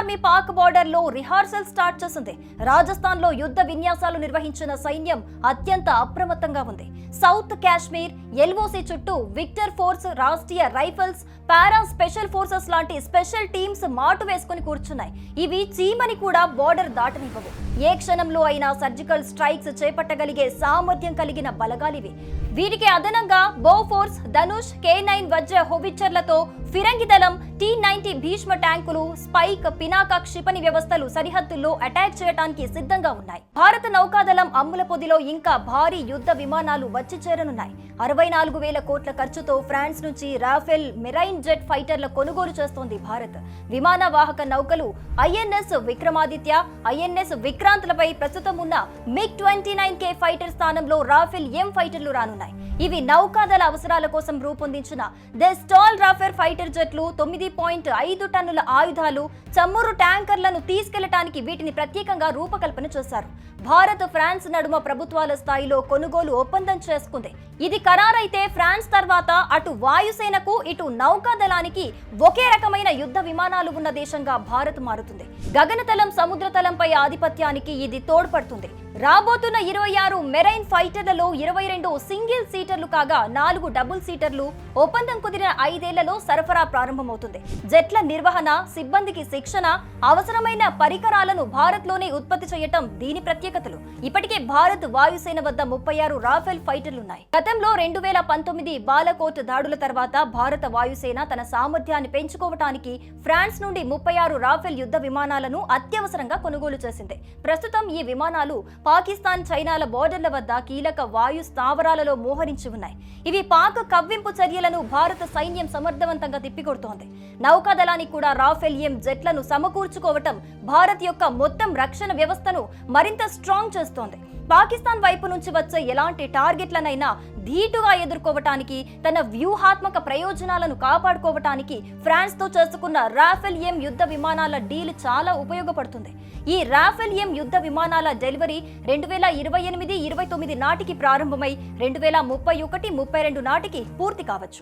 Army Pak border లో rehearsal start చేసింది. రాజస్థాన్ లో యుద్ధ విన్యాసాలు నిర్వహించిన సైన్యం అత్యంత అప్రమత్తంగా ఉంది. సౌత్ కాశ్మీర్ ఎల్ఓసి చుట్టూ Victor force, Rashtriya rifles, para special forces లాంటి స్పెషల్ టీమ్స్ మాటు వేసుకుని కూర్చున్నాయి. ఇవి చీమని కూడా బోర్డర్ దాటనివ్వవు. ఏ క్షణంలో అయినా సర్జికల్ స్ట్రైక్స్ చేపట్టగలిగే సామర్థ్యం కలిగిన బలగాలివి. వీరికి అదనంగా బోఫోర్స్, ధనుష్, K9 వజ్ర హోవిచ్చర్లతో ఫిరంగి దళం, T-90 భీష్మ ట్యాంకులు, స్పైక్, పినాక క్షిపణి వ్యవస్థలు సరిహద్దుల్లో అటాక్ చేయడానికి సిద్ధంగా ఉన్నాయి. భారత నౌకాదళం అమ్ముల పొదిలో ఇంకా భారీ యుద్ధ విమానాలు వచ్చి చేరనున్నాయి. 64,000 కోట్ల ఖర్చుతో ఫ్రాన్స్ నుంచి రాఫెల్ మెరైన్ జెట్ ఫైటర్ల కొనుగోలు చేస్తోంది భారత్. విమాన వాహక నౌకలు INS విక్రమాదిత్య, INS విక్రాంత్లపై ప్రస్తుతం ఉన్న MiG-29K ఫైటర్ స్థానంలో రాఫెల్ M ఫైటర్లు రానున్నాయి. ఇవి నౌకాదళ అవసరాల కోసం రూపొందించిన ది స్టాల్ రాఫెల్ ఫైటర్ జెట్లు. 9.5 టన్నుల ఆయుధాలు, చమురు ట్యాంకర్లను తీసుకెళ్లడానికి వీటిని ప్రత్యేకంగా రూపకల్పన చేశారు. భారత్, ఫ్రాన్స్ నడుమ ప్రభుత్వాల స్థాయిలో కొనుగోలు ఒప్పందం చేసుకుంది. ఇది ఖరారైతే ఫ్రాన్స్ తర్వాత అటు వాయుసేనకు, ఇటు నౌకాదళానికి ఒకే రకమైన యుద్ధ విమానాలు ఉన్న దేశంగా భారత్ మారుతుంది. గగనతలం, సముద్రతలంపై ఆధిపత్యానికి ఇది తోడ్పడుతుంది. రాబోతున్న 26 మెరైన్ ఫైటర్లలో 22 సింగిల్ సీటర్లు కాగా 4 డబుల్ సీటర్లు. ఒప్పందం కుదిరిన 5 ఏళ్లలో సరఫరా ప్రారంభమవుతుంది. జెట్ల నిర్వహణ, సిబ్బందికి శిక్షణ, అవసరమైన పరికరాలను భారత్లోనే ఉత్పత్తి చేయటం దీని ప్రత్యేకతలు. ఇప్పటికే భారత్ వాయుసేన వద్ద 36 రాఫెల్ ఫైటర్లున్నాయి. గతంలో 2019 బాలకోట్ దాడుల తర్వాత భారత వాయుసేన తన సామర్థ్యాన్ని పెంచుకోవటానికి ఫ్రాన్స్ నుండి 36 రాఫెల్ యుద్ధ విమానాలను అత్యవసరంగా కొనుగోలు చేసింది. ప్రస్తుతం ఈ విమానాలు పాకిస్తాన్, చైనాల బోర్డర్ల వద్ద కీలక వాయు స్థావరాలలో మోహరించి ఉన్నాయి. ఇవి పాక్ కవ్వింపు చర్యలను భారత సైన్యం సమర్థవంతంగా తిప్పికొడుతోంది. నౌకాదళానికి కూడా రాఫెల్ M జెట్లను సమకూర్చుకోవటం భారత్ యొక్క మొత్తం రక్షణ వ్యవస్థను మరింత స్ట్రాంగ్ చేస్తోంది. పాకిస్తాన్ వైపు నుంచి వచ్చే ఎలాంటి టార్గెట్లనైనా ధీటుగా ఎదుర్కోవటానికి, తన వ్యూహాత్మక ప్రయోజనాలను కాపాడుకోవటానికి ఫ్రాన్స్ తో చేసుకున్న రాఫెల్ M యుద్ధ విమానాల డీల్ చాలా ఉపయోగపడుతుంది. ఈ రాఫెల్ M యుద్ధ విమానాల డెలివరీ 2028-29 నాటికి ప్రారంభమై 2031-32 నాటికి పూర్తి కావచ్చు.